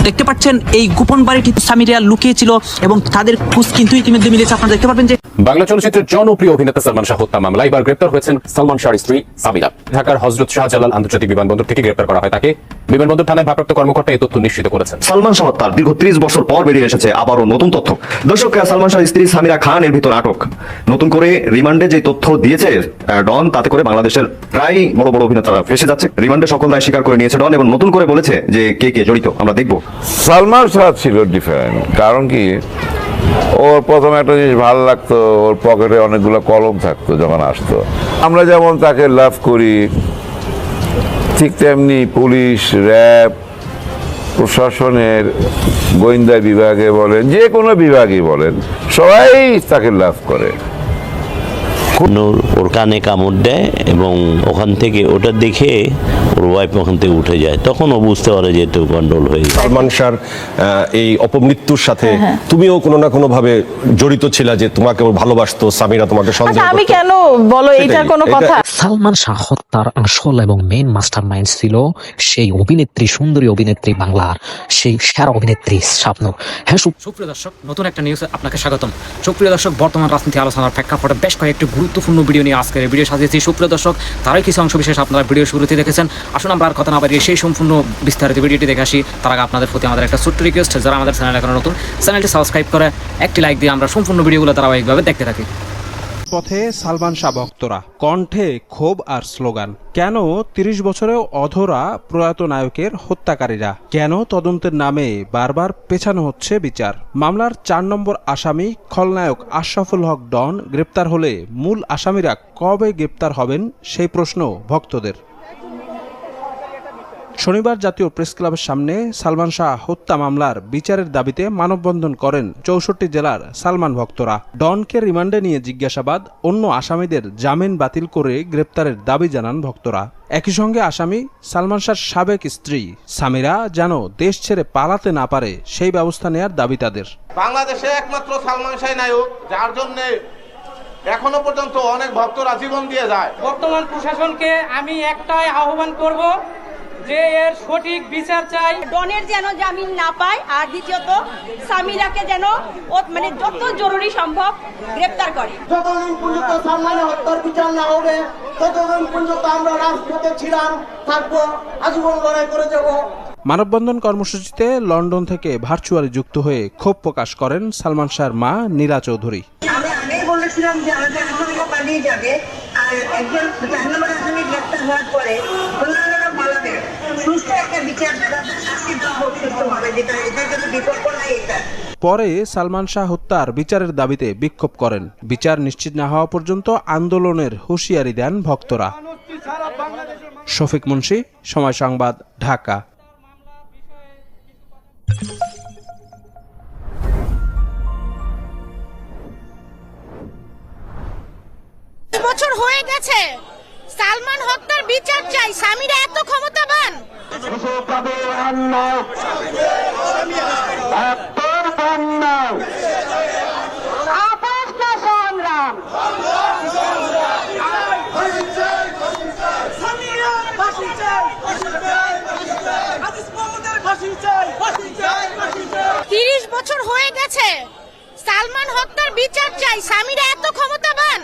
দেখতে পাচ্ছেন এই গোপন বাড়িটি সামিরা লুকিয়েছিল এবং তাদের খোঁজ কিন্তু ইতিমধ্যে মিলেছে। আপনারা দেখতে পারবেন যে বাংলা চলচ্চিত্রের জনপ্রিয় অভিনেতা সালমান শাহ হত্যা মামলায় এবার গ্রেপ্তার হয়েছেন সালমান শাহর স্ত্রী সামিরা। ঢাকার হযরত শাহজালাল আন্তর্জাতিক বিমানবন্দর থেকে গ্রেপ্তার করা হয় তাকে। বিমানবন্দর থানায় ভারপ্রাপ্ত কর্মকর্তা এই তথ্য নিশ্চিত করেছেন। সালমান শাহ হত্যার দীর্ঘ 30 বছর পর বেরিয়ে এসেছে আবারও নতুন তথ্য। দর্শক, সালমান শাহর স্ত্রী সামিরা খান এর ভিতর আটক। নতুন করে রিমান্ডে যে তথ্য দিয়েছে ডন, তাতে করে বাংলাদেশের প্রায় বড় বড় অভিনেতারা ফেসে যাচ্ছে। রিমান্ডে সকল দায় স্বীকার করে নিয়েছে ডন এবং নতুন করে বলেছে যে কে কে জড়িত আমরা দেখব। সালমান শাহ ছিল ডিফারেন্ট, কারণ কি ওর প্রথমে একটা জিনিস ভালো লাগতো, ওর পকেটে অনেকগুলো কলম থাকতো যখন আসতো। আমরা যেমন তাকে লাভ করি, ঠিক তেমনি পুলিশ, র্যাব, প্রশাসনের, গোয়েন্দা বিভাগে বলেন, যে কোনো বিভাগই বলেন, সবাই তাকে লাভ করে। ওর কানে কামড় দেয় এবং ওখান থেকে ওটা দেখে ওর ওয়াইফ ওখান থেকে উঠে যায়, তখন ও বুঝতে পারে যে একটু গন্ডগোল হয়ে যায়। সালমান শাহর এই অপমৃত্যুর সাথে তুমিও কোনো না কোনো ভাবে জড়িত ছিলা, যে তোমাকে ও ভালোবাসতো, সামিরা তোমাকে সন্দেহ করতো। আমি কেন বলো, এটা কোনো কথা? সালমান শাহ হত্যার আসল এবং মেইন মাস্টারমাইন্ড ছিল সেই অভিনেত্রী, সুন্দরী অভিনেত্রী, বাংলার সেই সেরা অভিনেত্রী শাবনূর। হ্যাঁ, সুপ্রিয় দর্শক, নতুন একটা নিউজে আপনাকে স্বাগতম। সুপ্রিয় দর্শক, বর্তমান রাজনীতি আলোচনার প্রেক্ষাপটে বেশ কয়েকটি গুরুত্বপূর্ণ ভিডিও নিয়ে আজকের ভিডিও সাজিয়েছি। সুপ্রিয় দর্শক, তারই কিছু অংশ বিশেষ আপনারা ভিডিও শুরুতে দেখেছেন। আসুন আমরা আর কথা না বাড়িয়ে সেই সম্পূর্ণ বিস্তারিত ভিডিওটি দেখে আসি। তার আগে আপনাদের প্রতি আমাদের একটা ছোট্ট রিকোয়েস্ট, যারা আমাদের চ্যানেলে এখনো নতুন, চ্যানেলটি সাবস্ক্রাইব করে একটি লাইক দিয়ে আমরা সম্পূর্ণ ভিডিওগুলো ধারাবাহিকভাবে দেখতে থাকি। পথে সালমান শাহ ভক্তরা, কণ্ঠে ক্ষোভ আর স্লোগান। কেন 30 বছরেও অধরা প্রয়াত নায়কের হত্যাকারীরা? কেন তদন্তের নামে বারবার পেছানো হচ্ছে বিচার? মামলার 4 নম্বর আসামি খলনায়ক আশরাফুল হক ডন গ্রেপ্তার হলে মূল আসামিরা কবে গ্রেপ্তার হবেন, সেই প্রশ্ন ভক্তদের। শনিবার জাতীয় প্রেস ক্লাবের সামনে সালমান শাহ হত্যা মামলার বিচারের দাবিতে মানববন্ধন করেন 64 জেলার সালমান ভক্তরা। ডনকে রিমান্ডে নিয়ে জিজ্ঞাসাবাদ, অন্য আসামিদের জামিন বাতিল করে গ্রেপ্তারের দাবি জানান ভক্তরা। একই সঙ্গে আসামি সালমান শাহর সাবেক স্ত্রী সামিরা যেন দেশ ছেড়ে পালাতে না পারে সেই ব্যবস্থা নেয়ার দাবি তাদের। বাংলাদেশে একমাত্র সালমান শাহ নায়ক, যার জন্য এখনো পর্যন্ত অনেক ভক্তরা জীবন দিয়ে যায়। বর্তমান প্রশাসনকে আমি একটাই আহ্বান করব যে এর সঠিক বিচার চাই। ডনের যেন জামিন না পায়, আর দ্বিতীয়ত সামিরাকে যেন মানে যত জরুরি সম্ভব গ্রেফতার করে। যতদিন পর্যন্ত সালমান হত্যার বিচার না হবে ততদিন পর্যন্ত আমরা রাজপথে ছিলাম, থাকবো, আজীবন লড়াই করে যাব। মানববন্ধন কর্মসূচিতে লন্ডন থেকে ভার্চুয়ালি যুক্ত হয়ে ক্ষোভ প্রকাশ করেন সালমান শাহর মা নীলা চৌধুরী। আমি বলেছিলাম যে আমাদের আসামি পালিয়ে যাবে, আর একজন 4 নম্বর আসামি গ্রেফতার হওয়ার পরে অন্যান্যরা পালাবে। সুস্থ একটা বিচার শাস্তি দেওয়া হোক সুস্থভাবে, যেটা এটার জন্য বিকল্প নাই এটা। পরে সালমান শাহ হত্যার বিচারের দাবিতে বিক্ষোভ করেন। বিচার নিশ্চিত না হওয়া পর্যন্ত আন্দোলনের হুঁশিয়ারি দেন ভক্তরা। শফিক মুন্সি, সময় সংবাদ, ঢাকা। বছর হয়ে গেছে, সালমান হত্যার বিচার চাই। সামিরা এত ক্ষমতাবান? বছর হয়ে গেছে, সালমান হত্যার বিচার চাই। সামিরা এত ক্ষমতাবান?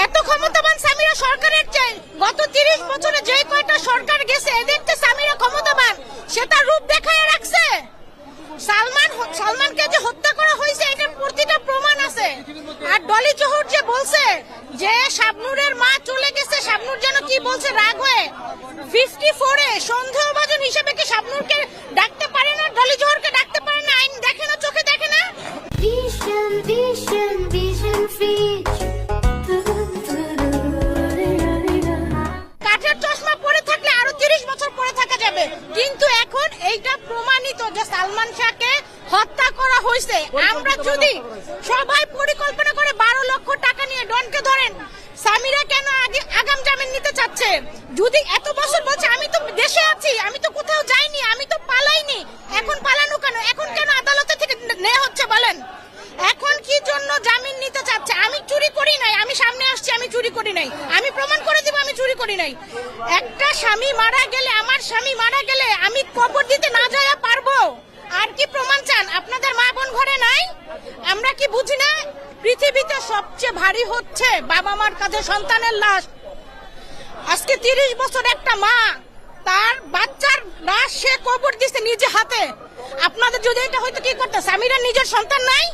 এত ক্ষমতাবান সামিরা সরকারের চাই। গত 30 বছরে যে কয়টা সরকার গেছে, এদের তো সামিরা ক্ষমতাবান, সেটা রূপ দেখায় রাখছে। সালমানকে যে হত্যা করা হয়েছে এটার প্রতিটা প্রমাণ আছে। আর ডলি জোহর যে বলছে যে শাবনূরের মা চলে গেছে, শাবনূর যেন কি বলছে রাগ হয়ে 54-এ সন্দেহভাজন হিসেবে কি শাবনূরকে ডাকতে পারে না, ডলি জোহরকে ডাকতে পারে না? আইন দেখে না, চোখে দেখে না? কাঠের চশমা পরে থাকলে আরো 30 বছর পরে থাকা যাবে, কিন্তু এখন এইটা প্রমাণিত যে সালমান শাহকে হত্যা করা হয়েছে। আমরা যদি সবাই পরিকল্পনা করে 12 লক্ষ টাকা নিয়ে ডনকে ধরেন, সামিরা কেন আগাম জামিন নিতে চাচ্ছে? যদি এত বছর বলছে আমি তো দেশে আছি, আমি তো কোথাও যাইনি, আমি তো পালাইনি, এখন পালানো কেন? এখন কেন আদালতে থেকে নেওয়া হচ্ছে বলেন? এখন কি জন্য জামিন নিতে চাচ্ছে? আমি চুরি করি নাই, আমি সামনে আসছি, আমি চুরি করি নাই, আমি প্রমাণ করে দিব আমি চুরি করি নাই। একটা স্বামী মারা গেলে, আমার স্বামী মারা গেলে আমি কবর দিতে না যাওয়া পারবো? ভারী হচ্ছে বাবা মার কাছে সন্তানের লাশ। আজকে 30 বছর একটা মা তার বাচ্চার লাশ সে কবর দিচ্ছে নিজে হাতে। আপনাদের যদি এটা হয়তো কি করতে, সামিরার নিজের সন্তান নাই?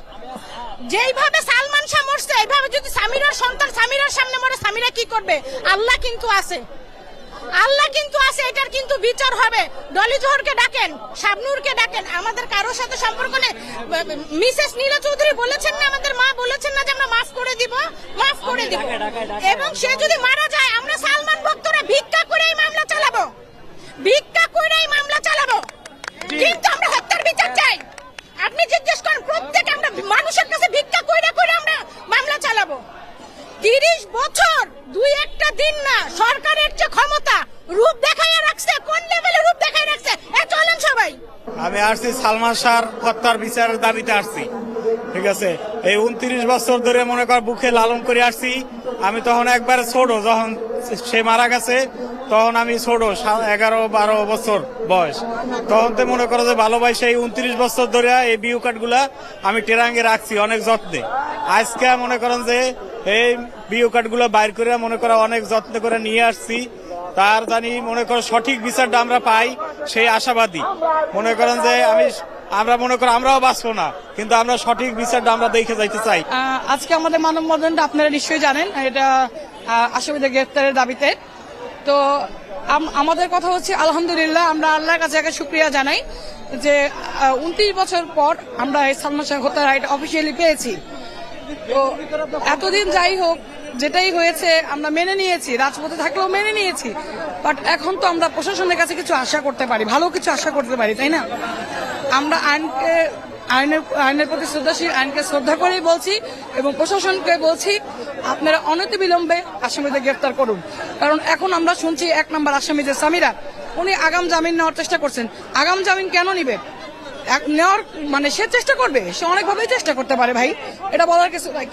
যেইভাবে সালমান শাহ মরছে এইভাবে যদি সামিরার সন্তান সামিরার সামনে মরে, সামিরা কি করবে? আল্লাহ কিন্তু আছে, আল্লাহ কিন্তু আছে, এটার কিন্তু বিচার হবে। ডলি জোহরকে ডাকেন, শাবনূরকে ডাকেন, আমাদের কারোর সাথে সম্পর্ক নেই। মিসেস নীলা চৌধুরী বলেছেন না, আমাদের মা বলেছেন না যে আমরা মাফ করে দিব, মাফ করে দিব। এবং সে যদি মারা যায় আমরা সালমান ভক্তরা ভিক্ষা করে এই মামলা চালাবো, ভিক্ষা করে এই মামলা চালাবো, কিন্তু আমরা হত্যার বিচার চাই। আপনি জিজ্ঞেস করেন প্রত্যেক আমরা মানুষের কাছে ভিক্ষা করে করে আমরা মামলা চালাবো। 30 বছর 2-1টা দিন না, সরকারের যে ক্ষমতা রূপ দেখাইয়া রাখছে, কোন লেভেলে রূপ দেখাইয়া রাখছে। চলেন সবাই। আমি আসছি সালমান শাহর হত্যার বিচারের দাবিতে আসছি, ঠিক আছে। এই 29 বছর ধরে মনে কর বুকে লালন করে আসছি। আমি তখন একবার ছোট, যখন সে মারা গেছে তখন আমি ছোট, 11-12 বছর বয়স। তখন তো মনে করো যে ভালোবাসে এই 29 বছর ধরে এই বিউ কার্ড গুলা আমি টেরাঙ্গে রাখছি অনেক যত্নে। আজকে মনে করেন যে এই বিউ কার্ড গুলা বাইর করে মনে করো অনেক যত্ন করে নিয়ে আসছি। তার জানি মনে করো সঠিক বিচারটা আমরা পাই, সেই আশাবাদী। মনে করেন যে আমরা মনে করি আমরাও বাঁচবো না, কিন্তু আমরা সঠিক বিচারটা আমরা দেখে যাইতে চাই। আজকে আমাদের মানববন্ধনটা আপনারা নিশ্চয়ই জানেন, এটা আসামিদের গ্রেফতারের দাবিতে। তো আমাদের কথা হচ্ছে আলহামদুলিল্লাহ, আমরা আল্লাহর কাছে একটা শুকরিয়া জানাই যে 29 বছর পর আমরা এই সালমান শাহ হত্যার রাইট অফিসিয়ালি পেয়েছি। তো এতদিন যাই হোক যেটাই হয়েছে আমরা মেনে নিয়েছি, রাজপথে থাকলেও মেনে নিয়েছি। বাট এখন তো আমরা প্রশাসনের কাছে কিছু আশা করতে পারি, ভালো কিছু আশা করতে পারি, তাই না? আমরা আইনের প্রতি শ্রদ্ধাশীল, আইনকে শ্রদ্ধা করেই বলছি এবং প্রশাসনকে বলছি আপনারা অনতিবিলম্বে আসামিদের গ্রেফতার করুন। কারণ এখন আমরা শুনছি 1 নম্বর আসামি যে সামিরা, উনি আগাম জামিন নেওয়ার চেষ্টা করছেন। আগাম জামিন কেন নিবে? নেওয়ার মানে সে চেষ্টা করবে, সে অনেকভাবেই চেষ্টা করতে পারে ভাই, এটা বলার কিছু নাই।